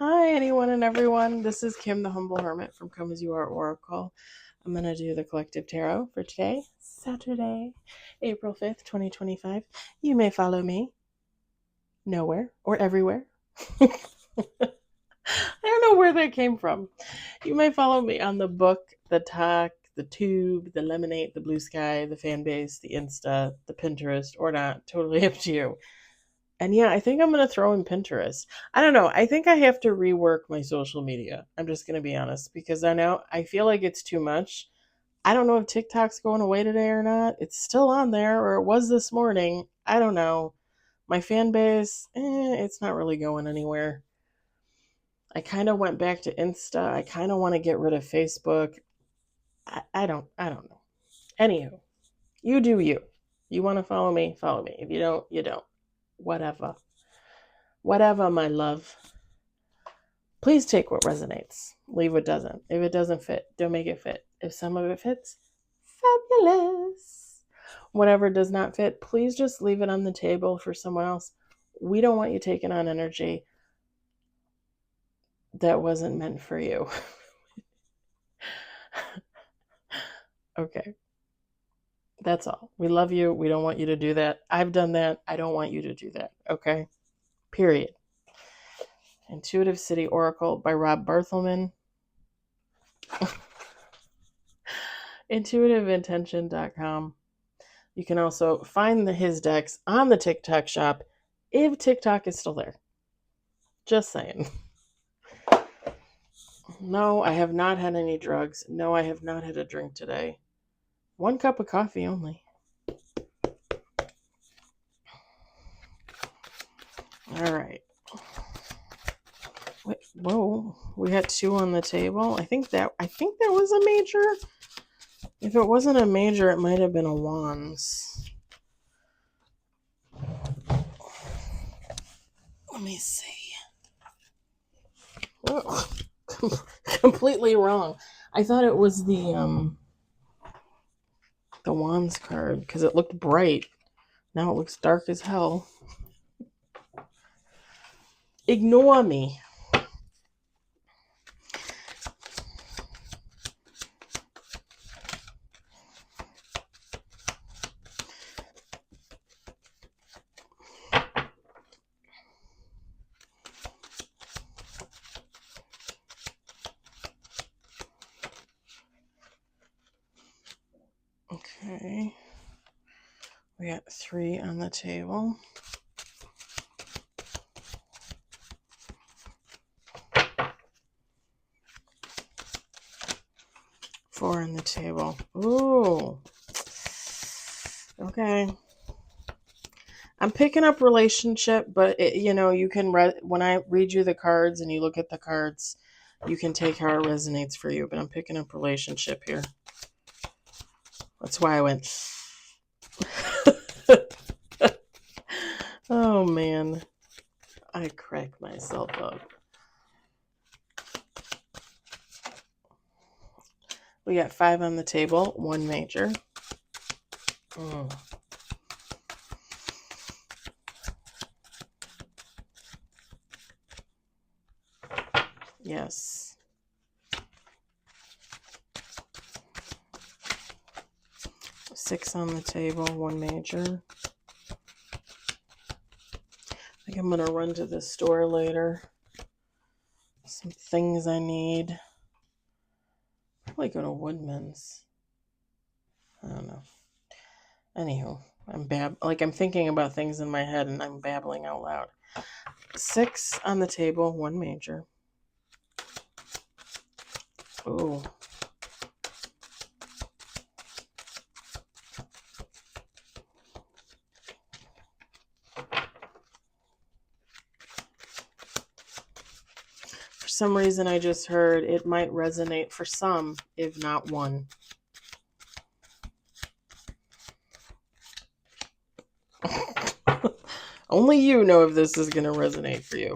Hi, anyone and everyone. This is Kim, the Humble Hermit from Come As You Are Oracle. I'm going to do the collective tarot for today, Saturday, April 5th, 2025. You may follow me nowhere or everywhere. I don't know where that came from. You may follow me on the book, the talk, the tube, the lemonade, the blue sky, the fan base, the Insta, the Pinterest, or not. Totally up to you. And yeah, I think I'm going to throw in Pinterest. I don't know. I think I have to rework my social media. I'm just going to be honest because I feel like it's too much. I don't know if TikTok's going away today or not. It's still on there, or it was this morning. I don't know. My fan base, it's not really going anywhere. I kind of went back to Insta. I kind of want to get rid of Facebook. I don't know. Anywho, you do you. You want to follow me, follow me. If you don't, you don't. Whatever. Whatever, my love. Please take what resonates. Leave what doesn't. If it doesn't fit, don't make it fit. If some of it fits, fabulous. Whatever does not fit, please just leave it on the table for someone else. We don't want you taking on energy that wasn't meant for you. Okay. That's all. We love you. We don't want you to do that. I've done that. I don't want you to do that. Okay? Period. Intuitive City Oracle by Rob Barthelman. IntuitiveIntention.com. You can also find his decks on the TikTok shop if TikTok is still there. Just saying. No, I have not had any drugs. No, I have not had a drink today. 1 cup of coffee only. All right. Wait, whoa, we had 2 on the table. I think that was a major. If it wasn't a major, it might have been a wands. Let me see. Whoa. Completely wrong. I thought it was the wands card because it looked bright. Now it looks dark as hell. Ignore me. Okay. We got 3 on the table. Four on the table. Ooh. Okay. I'm picking up relationship, but you can when I read you the cards and you look at the cards, you can take how it resonates for you. But I'm picking up relationship here. That's why I went. Oh man, I crack myself up. We got 5 on the table, 1 major. Yes. Six on the table, 1 major. I think I'm going to run to the store later. Some things I need. Probably go to Woodman's. I don't know. Anywho, I'm thinking about things in my head and I'm babbling out loud. 6 on the table, 1 major. Ooh. For some reason, I just heard it might resonate for some, if not one. Only you know if this is going to resonate for you.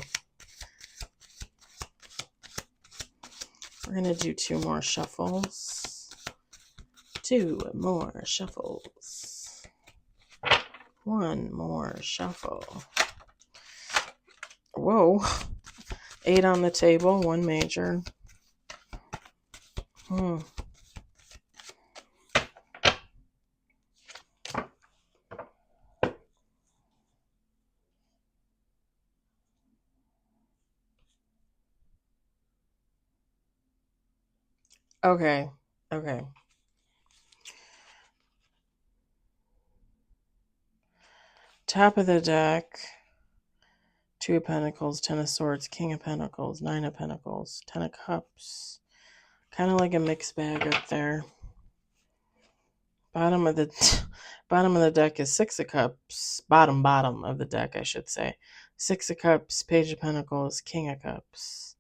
We're going to do 2 more shuffles. 2 more shuffles. 1 more shuffle. Whoa. 8 on the table, 1 major. Okay. Top of the deck. 2 of Pentacles, 10 of Swords, King of Pentacles, 9 of Pentacles, 10 of Cups. Kind of like a mixed bag up there. Bottom of the deck is 6 of Cups. Bottom of the deck, I should say. 6 of Cups, Page of Pentacles, King of Cups.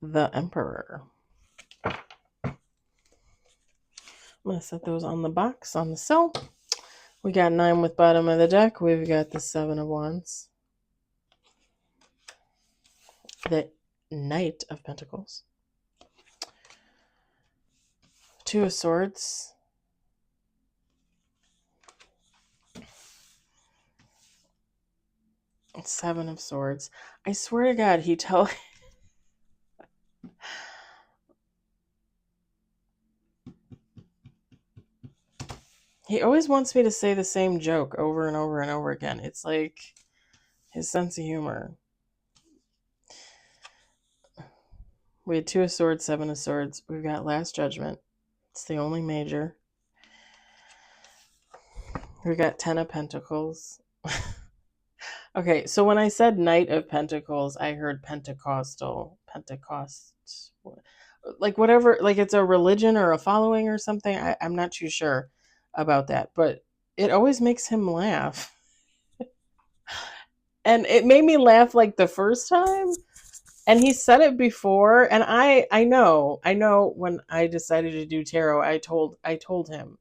The Emperor. I'm going to set those on the box, on the cell. We got 9 with bottom of the deck. We've got the 7 of Wands. The Knight of Pentacles. 2 of Swords. 7 of Swords. I swear to God, he always wants me to say the same joke over and over and over again. It's like his sense of humor. We had 2 of Swords, 7 of Swords. We've got Last Judgment. It's the only major. We got 10 of Pentacles. Okay, so when I said Knight of Pentacles, I heard Pentecostal. Pentecost. Like whatever, like it's a religion or a following or something. I'm not too sure about that, but it always makes him laugh. And it made me laugh like the first time. And he said it before, and I know when I decided to do tarot, I told him,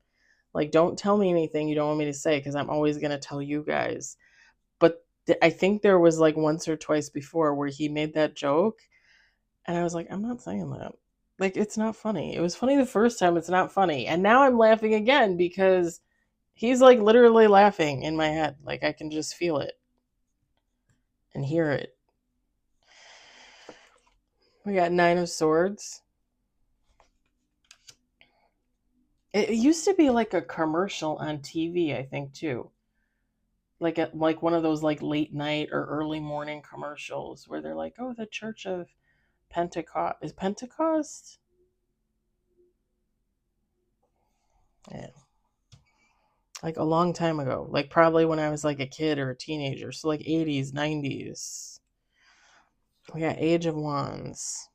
like, don't tell me anything you don't want me to say, because I'm always going to tell you guys. But I think there was like once or twice before where he made that joke, and I was like, I'm not saying that. Like, it's not funny. It was funny the first time, it's not funny. And now I'm laughing again because he's like literally laughing in my head. Like, I can just feel it and hear it. We got 9 of Swords. It used to be like a commercial on TV, I think, too. Like one of those like late night or early morning commercials where they're like, "Oh, the Church of Pentecost is Pentecost." Yeah, like a long time ago, like probably when I was like a kid or a teenager, so like 80s, 90s. We got Age of Wands.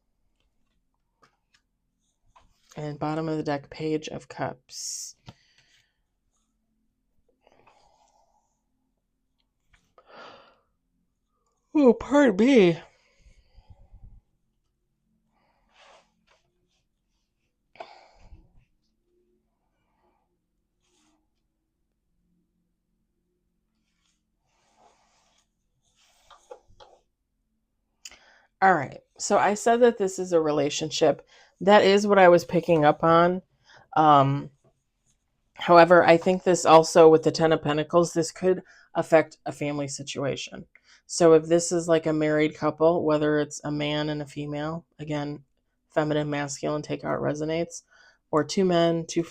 And bottom of the deck, Page of Cups. Oh, pardon me. All right. So I said that this is a relationship. That is what I was picking up on. However, I think this also, with the 10 of Pentacles, this could affect a family situation. So if this is like a married couple, whether it's a man and a female, again, feminine, masculine, take how it resonates, or 2 men, 2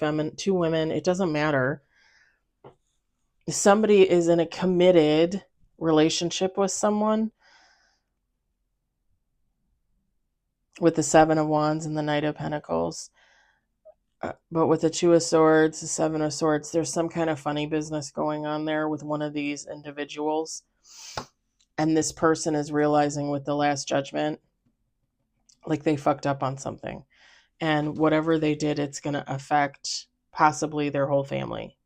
women, it doesn't matter. Somebody is in a committed relationship with someone, with the 7 of Wands and the Knight of Pentacles. But with the 2 of Swords, the 7 of Swords, there's some kind of funny business going on there with one of these individuals. And this person is realizing with the Last Judgment, like they fucked up on something. And whatever they did, it's going to affect possibly their whole family.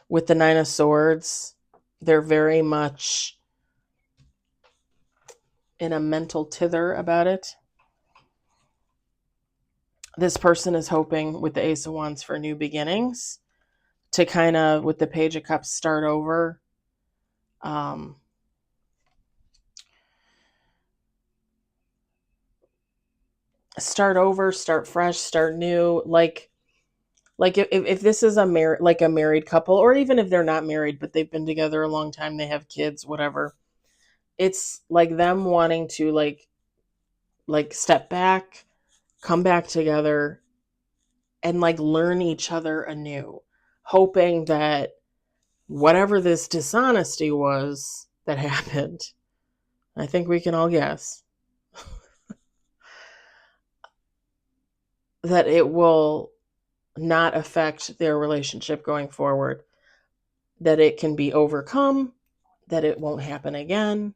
With the 9 of Swords, they're very much in a mental tither about it. This person is hoping with the Ace of Wands for new beginnings, to kind of, with the Page of Cups, start over. Start over, start fresh, start new. Like if this is a married couple, or even if they're not married but they've been together a long time, they have kids, whatever. it's like them wanting to like step back, come back together, and like learn each other anew, hoping that whatever this dishonesty was that happened, I think we can all guess that it will not affect their relationship going forward, that it can be overcome, that it won't happen again.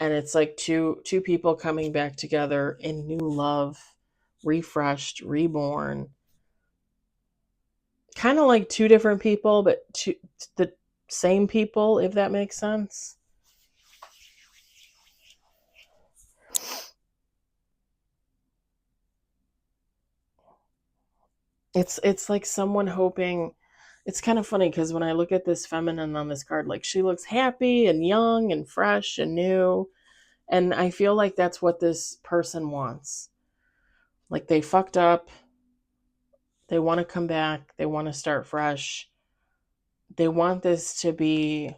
And it's like two people coming back together in new love, refreshed, reborn, kind of like two different people, but the same people, if that makes sense. It's like someone hoping. It's kind of funny because when I look at this feminine on this card, like she looks happy and young and fresh and new, and I feel like that's what this person wants. Like they fucked up, they want to come back, they want to start fresh, they want this to be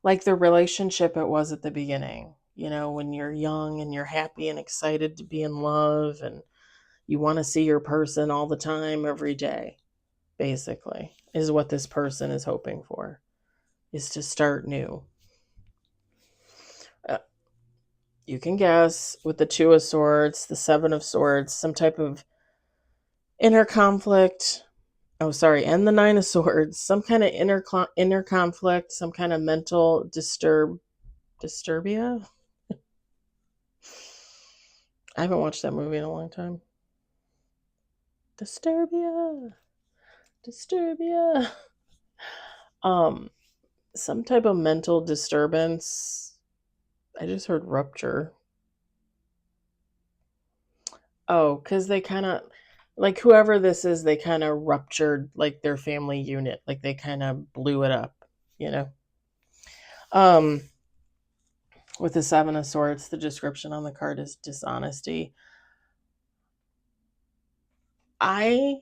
like the relationship it was at the beginning. You know, when you're young and you're happy and excited to be in love and you want to see your person all the time, every day, basically, is what this person is hoping for, is to start new. Uh, you can guess with the Two of Swords, the Seven of Swords, some type of inner conflict. Oh, sorry, and the Nine of Swords, some kind of inner conflict, some kind of mental disturbia. I haven't watched that movie in a long time. Disturbia. Disturbia. Um, some type of mental disturbance. I just heard rupture. Oh, because they kind of, like whoever this is, they kind of ruptured like their family unit. Like they kind of blew it up, you know? Um, with the Seven of Swords, the description on the card is dishonesty. I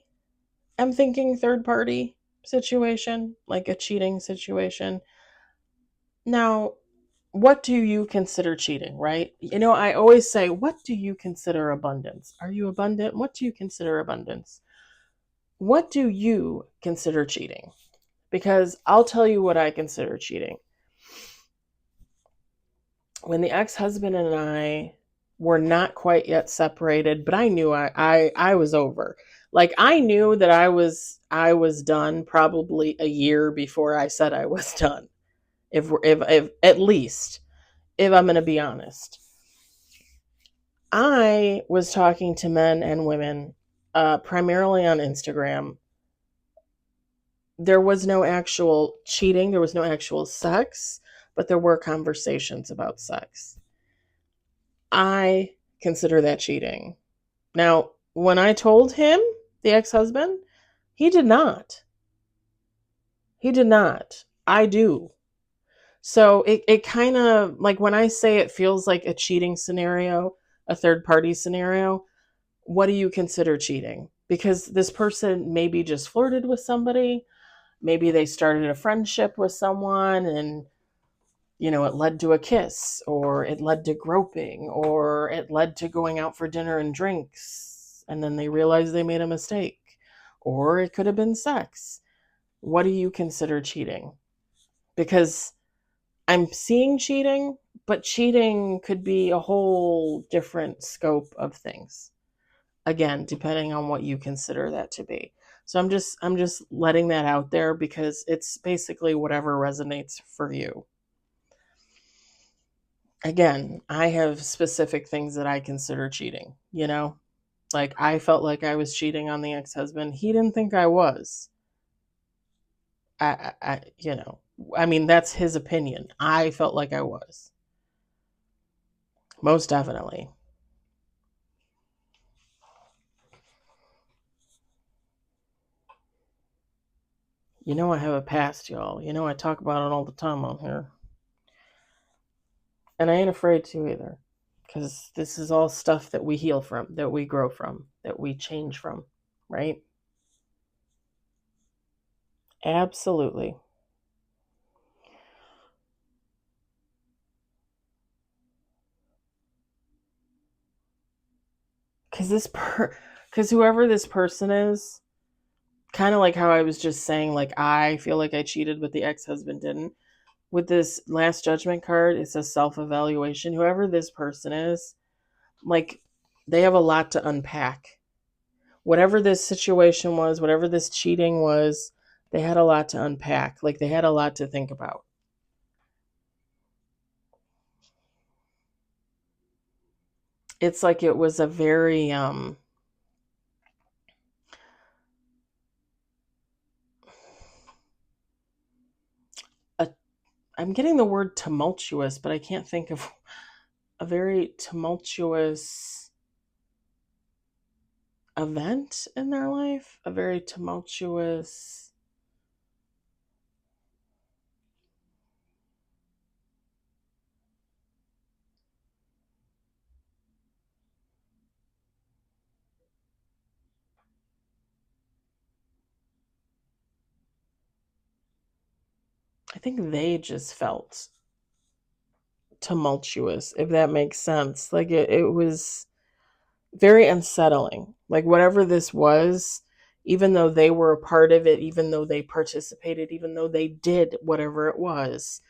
am thinking third party situation, like a cheating situation. Now, what do you consider cheating, right? You know, I always say, what do you consider abundance? Are you abundant? What do you consider abundance? What do you consider cheating? Because I'll tell you what I consider cheating. When the ex-husband and I were not quite yet separated, but I knew I was over. Like I knew that I was done probably a year before I said I was done. If at least, if I'm going to be honest. I was talking to men and women, primarily on Instagram. There was no actual cheating, there was no actual sex, but there were conversations about sex. I consider that cheating. Now, when I told him, the ex husband, he did not. He did not. I do. So it kind of like when I say it feels like a cheating scenario, a third party scenario, what do you consider cheating? Because this person maybe just flirted with somebody, maybe they started a friendship with someone and it led to a kiss or it led to groping or it led to going out for dinner and drinks and then they realized they made a mistake, or it could have been sex. What do you consider cheating? Because I'm seeing cheating, but cheating could be a whole different scope of things, again depending on what you consider that to be. So I'm just letting that out there because it's basically whatever resonates for you. Again, I have specific things that I consider cheating, like I felt like I was cheating on the ex-husband. He didn't think I was. I mean, that's his opinion. I felt like I was. Most definitely. I have a past, y'all. I talk about it all the time on here. And I ain't afraid to either. Because this is all stuff that we heal from, that we grow from, that we change from, right? Absolutely. because whoever this person is, kind of like how I was just saying, like, I feel like I cheated, but the ex-husband didn't. With this last judgment card, it says self-evaluation. Whoever this person is, like, they have a lot to unpack. Whatever this situation was, whatever this cheating was, they had a lot to unpack. Like, they had a lot to think about. It's like it was a very I'm getting the word tumultuous, but I can't think of a very tumultuous event in their life. A very tumultuous. I think they just felt tumultuous, if that makes sense. Like it was very unsettling. Like whatever this was, even though they were a part of it, even though they participated, even though they did whatever it was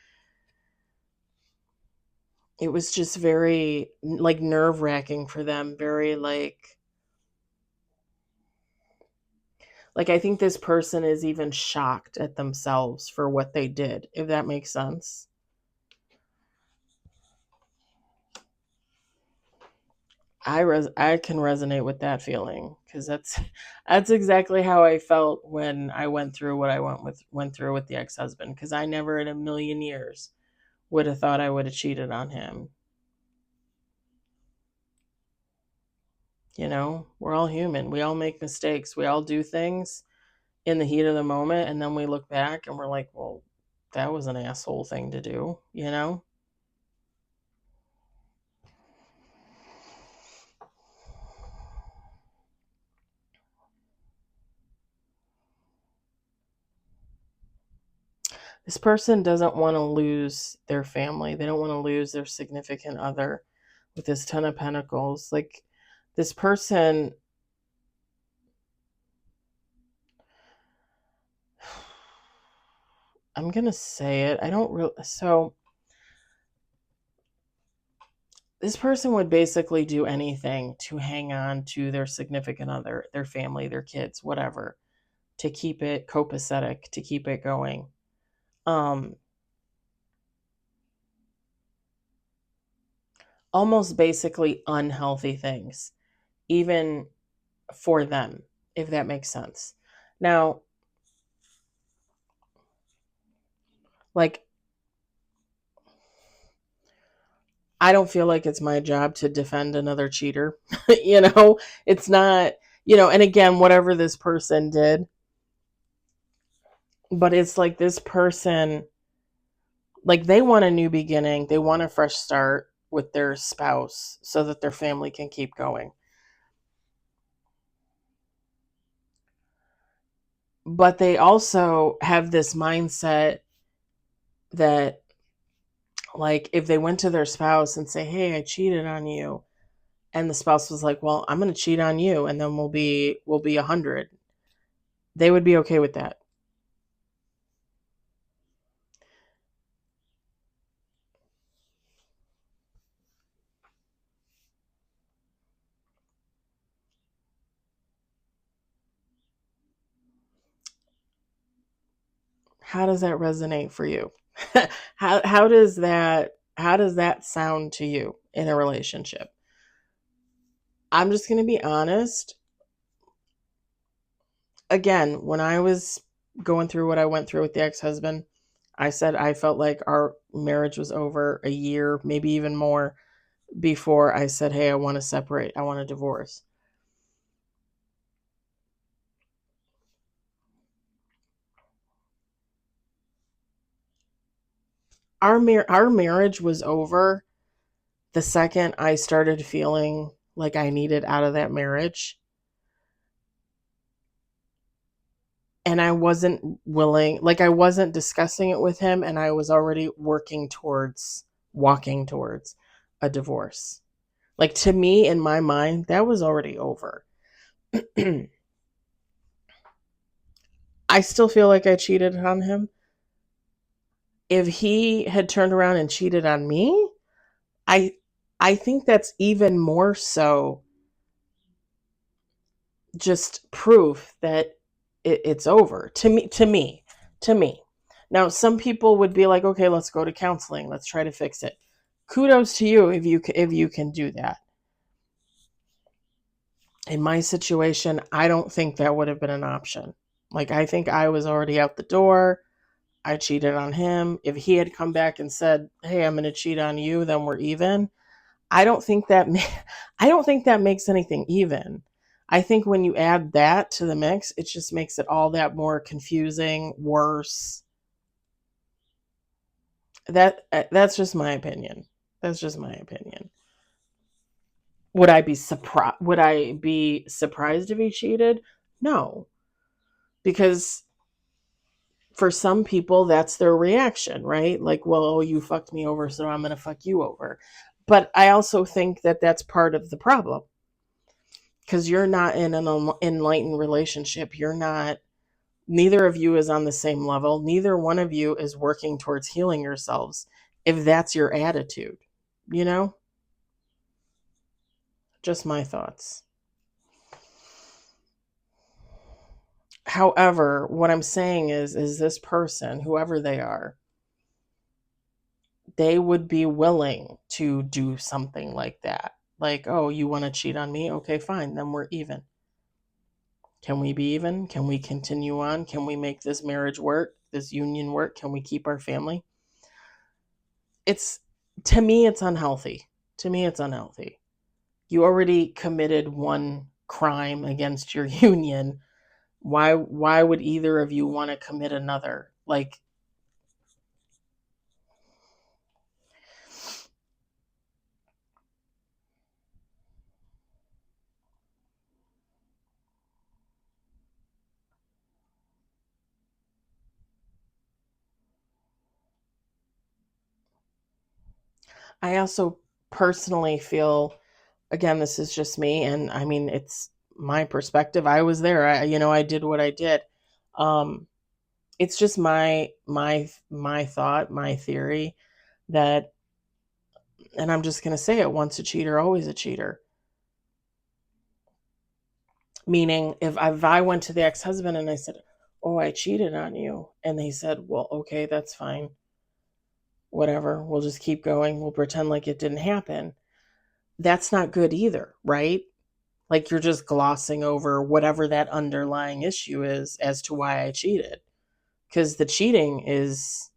just very like nerve-wracking for them. Very like I think this person is even shocked at themselves for what they did, if that makes sense. I can resonate with that feeling because that's exactly how I felt when I went through what I went through with the ex-husband, because I never in a million years would have thought I would have cheated on him. You know, we're all human. We all make mistakes. We all do things in the heat of the moment, and then we look back and we're like, "Well, that was an asshole thing to do," you know? This person doesn't want to lose their family. They don't want to lose their significant other with this 10 of Pentacles. Like this person, I'm going to say it. I don't really. So this person would basically do anything to hang on to their significant other, their family, their kids, whatever, to keep it copacetic, to keep it going. Almost basically unhealthy things, even for them, if that makes sense. Now, like, I don't feel like it's my job to defend another cheater. It's not, and again, whatever this person did, but it's like this person, like, they want a new beginning. They want a fresh start with their spouse so that their family can keep going. But they also have this mindset that, like, if they went to their spouse and say, "Hey, I cheated on you," and the spouse was like, "Well, I'm going to cheat on you, and then we'll be 100," they would be okay with that. How does that resonate for you? How does that sound to you in a relationship? I'm just going to be honest. Again, when I was going through what I went through with the ex-husband, I said I felt like our marriage was over a year, maybe even more, before I said, "Hey, I want to separate. I want a divorce." Our marriage was over the second I started feeling like I needed out of that marriage. And I wasn't willing, like, I wasn't discussing it with him, and I was already walking towards a divorce. Like, to me, in my mind, that was already over. I still feel like I cheated on him. If he had turned around and cheated on me, I I think that's even more so just proof that it's over. To me. Now, some people would be like, okay, let's go to counseling. Let's try to fix it. Kudos to you if you can do that. In my situation, I don't think that would have been an option. Like, I think I was already out the door. I cheated on him. If he had come back and said, "Hey, I'm going to cheat on you," then we're even. I don't think that I don't think that makes anything even. I think when you add that to the mix, it just makes it all that more confusing, worse. That's just my opinion. That's just my opinion. Would I be surprised? Would I be surprised if he cheated? No, because for some people that's their reaction, right? Like, well, oh, you fucked me over, so I'm going to fuck you over. But I also think that that's part of the problem, because you're not in an enlightened relationship. You're not, neither of you is on the same level. Neither one of you is working towards healing yourselves if that's your attitude, you know? Just my thoughts. However, what I'm saying is this person, whoever they are, they would be willing to do something like that. Like, oh, you want to cheat on me? Okay, fine. Then we're even. Can we be even? Can we continue on? Can we make this marriage work? This union work? Can we keep our family? It's, to me, it's unhealthy. To me, it's unhealthy. You already committed one crime against your union. Why would either of you want to commit another? Like, I also personally feel, again, this is just me, and I mean, it's my perspective. I was there. I did what I did. Um, it's just my thought, my theory that, and I'm just gonna say it: once a cheater, always a cheater. Meaning, if I went to the ex-husband and I said, "Oh, I cheated on you," and they said, "Well, okay, that's fine, whatever. We'll just keep going. We'll pretend like it didn't happen." That's not good either, right? Like, you're just glossing over whatever that underlying issue is as to why I cheated. Because the cheating is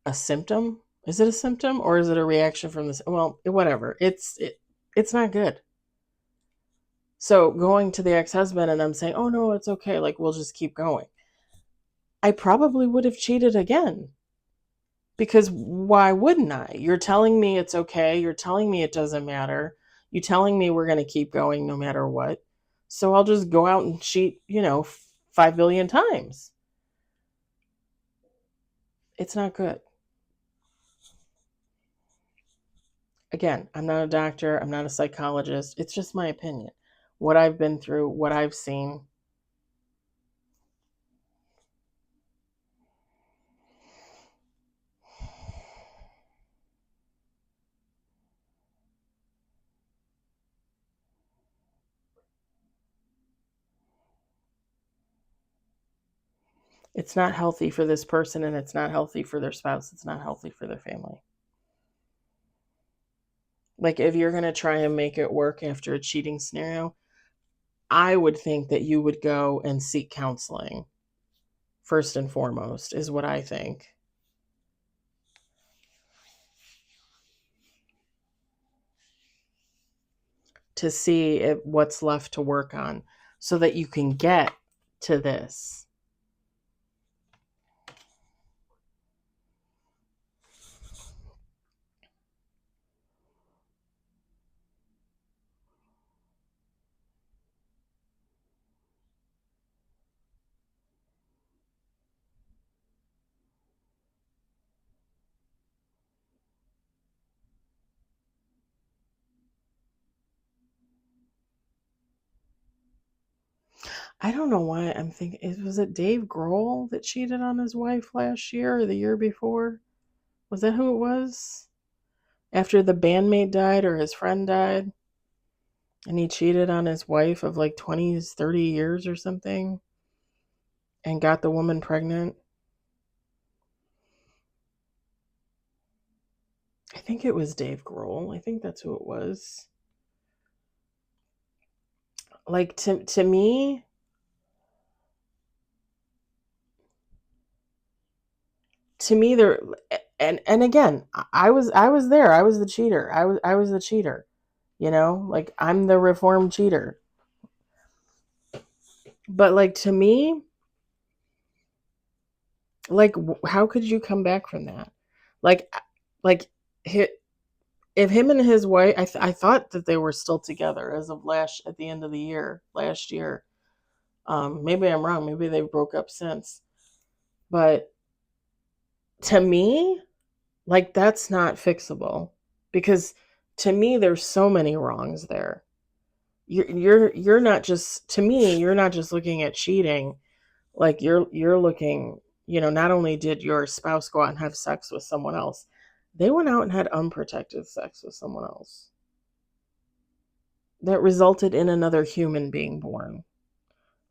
a symptom. Is it a symptom or is it a reaction from this? Well, whatever. It's not good. So going to the ex-husband and them saying, "Oh no, it's okay. Like, we'll just keep going." I probably would have cheated again. Because why wouldn't I? You're telling me it's okay. You're telling me it doesn't matter. You're telling me we're going to keep going no matter what. So I'll just go out and cheat, 5 billion times. It's not good. Again, I'm not a doctor. I'm not a psychologist. It's just my opinion. What I've been through, what I've seen. It's not healthy for this person, and it's not healthy for their spouse. It's not healthy for their family. Like, if you're going to try and make it work after a cheating scenario, I would think that you would go and seek counseling first and foremost, is what I think, to see what's left to work on so that you can get to this. I don't know why I'm thinking, was it Dave Grohl that cheated on his wife last year or the year before? Was that who it was? After the bandmate died or his friend died, and he cheated on his wife of like 20, 30 years or something and got the woman pregnant. I think it was Dave Grohl. I think that's who it was. Like to me, there, and again, I was there. I was the cheater. I was the cheater. Like I'm the reformed cheater. But like to me, like how could you come back from that? Like like if him and his wife, I thought that they were still together as of at the end of the year last year. Maybe I'm wrong. Maybe they broke up since. But to me, like that's not fixable because to me there's so many wrongs there. You're not just, to me, you're not just looking at cheating. Like you're looking, not only did your spouse go out and have sex with someone else, they went out and had unprotected sex with someone else that resulted in another human being born.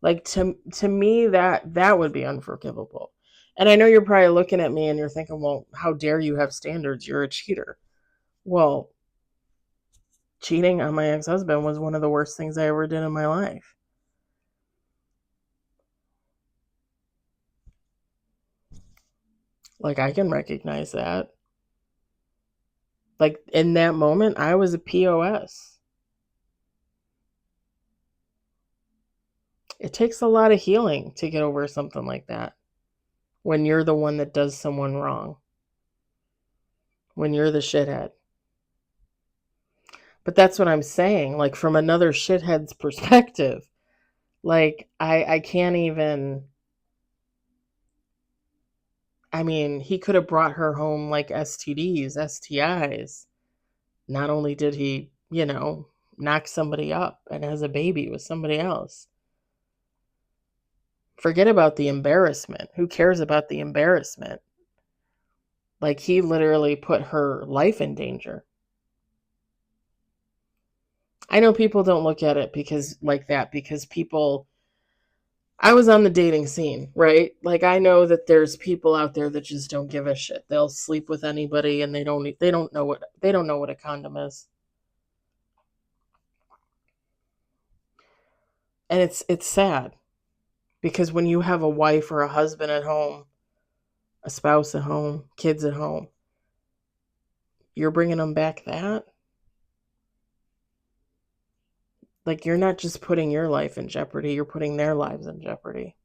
Like to me, that would be unforgivable. And I know you're probably looking at me and you're thinking, well, how dare you have standards? You're a cheater. Well, cheating on my ex-husband was one of the worst things I ever did in my life. Like I can recognize that. Like in that moment, I was a POS. It takes a lot of healing to get over something like that. When you're the one that does someone wrong. When you're the shithead. But that's what I'm saying. Like from another shithead's perspective. Like I can't even, I mean, he could have brought her home like STDs, STIs. Not only did he, knock somebody up and has a baby with somebody else. Forget about the embarrassment. Who cares about the embarrassment? Like he literally put her life in danger. I know people don't look at it because people, I was on the dating scene, right? Like I know that there's people out there that just don't give a shit. They'll sleep with anybody and they don't know what a condom is. And it's sad because when you have a wife or a husband at home, a spouse at home, kids at home, you're bringing them back that? Like you're not just putting your life in jeopardy, you're putting their lives in jeopardy.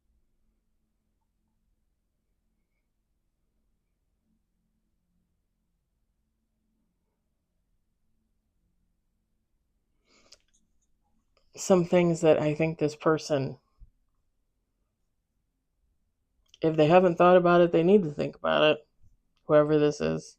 Some things that I think this person, if they haven't thought about it, they need to think about it, whoever this is.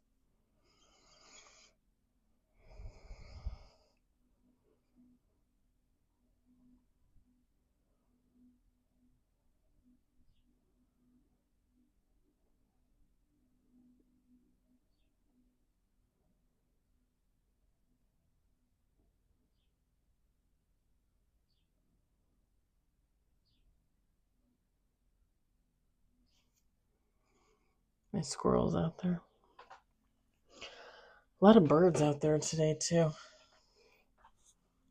There's squirrels out there. A lot of birds out there today, too.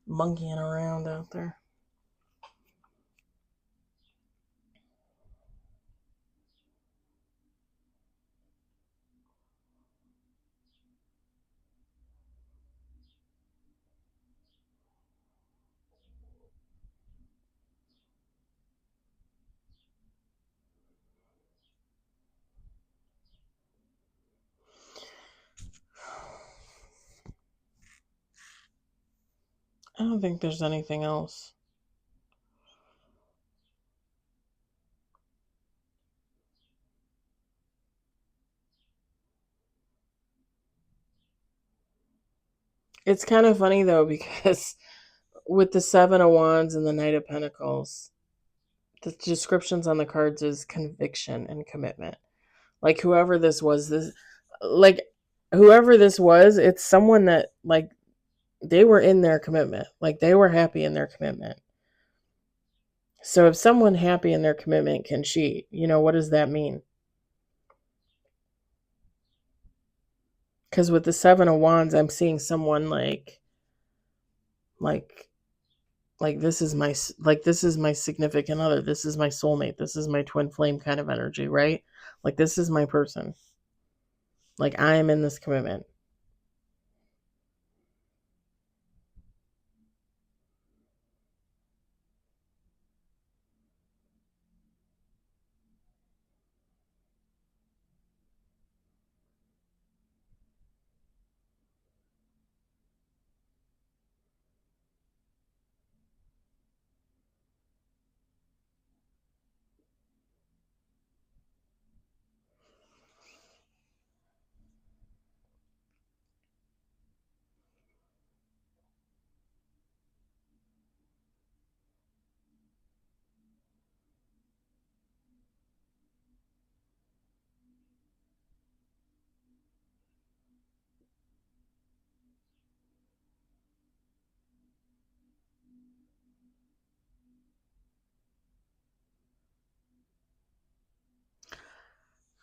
Monkeying around out there. I don't think there's anything else. It's kind of funny, though, because with the Seven of Wands and the Knight of Pentacles, the descriptions on the cards is conviction and commitment. Like whoever this was, it's someone that like they were in their commitment. Like they were happy in their commitment. So if someone happy in their commitment can cheat, what does that mean? Because with the Seven of Wands, I'm seeing someone like this is my significant other, this is my soulmate, this is my twin flame kind of energy, right? Like this is my person. Like I am in this commitment.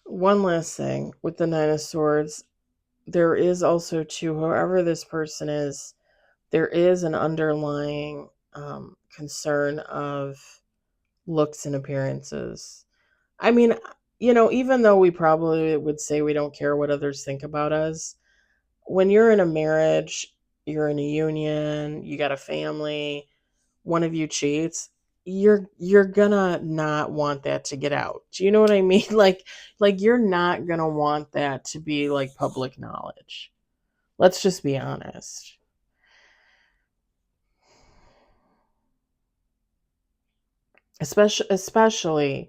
One last thing with the Nine of Swords, there is also too, whoever this person is, there is an underlying concern of looks and appearances. I mean, even though we probably would say we don't care what others think about us, when you're in a marriage, you're in a union, you got a family, one of you cheats, you're gonna not want that to get out. Do you know what I mean? Like you're not gonna want that to be like public knowledge. Let's just be honest. Especially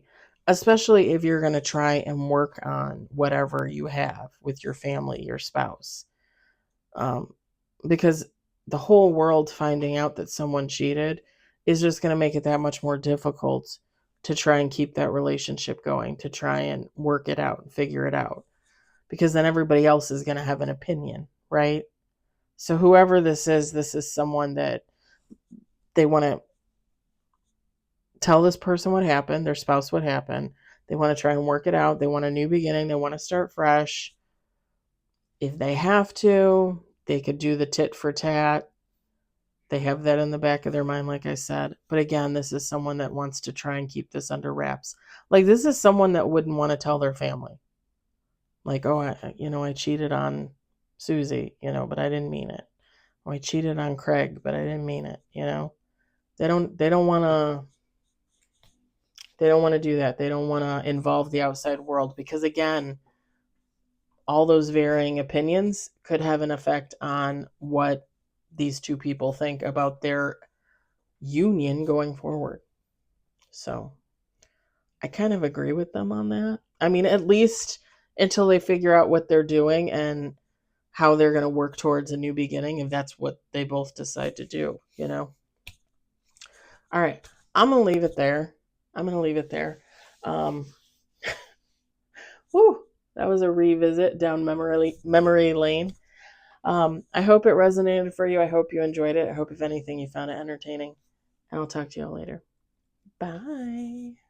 if you're going to try and work on whatever you have with your family, your spouse, um, because the whole world finding out that someone cheated is just going to make it that much more difficult to try and keep that relationship going, to try and work it out and figure it out, because then everybody else is going to have an opinion, right? So whoever this is someone that they want to tell this person what happened, their spouse what happened. They want to try and work it out. They want a new beginning. They want to start fresh. If they have to, they could do the tit for tat. They have that in the back of their mind, like I said. But again, this is someone that wants to try and keep this under wraps. Like this is someone that wouldn't want to tell their family. Like, oh, I cheated on Susie, but I didn't mean it. Oh, I cheated on Craig, but I didn't mean it. They don't want to do that. They don't want to involve the outside world because, again, all those varying opinions could have an effect on what these two people think about their union going forward. So I kind of agree with them on that. I mean, at least until they figure out what they're doing and how they're going to work towards a new beginning, if that's what they both decide to do. All right. I'm going to leave it there. Um, Woo! That was a revisit down memory lane. I hope it resonated for you. I hope you enjoyed it. I hope, if anything, you found it entertaining. And I'll talk to you all later. Bye.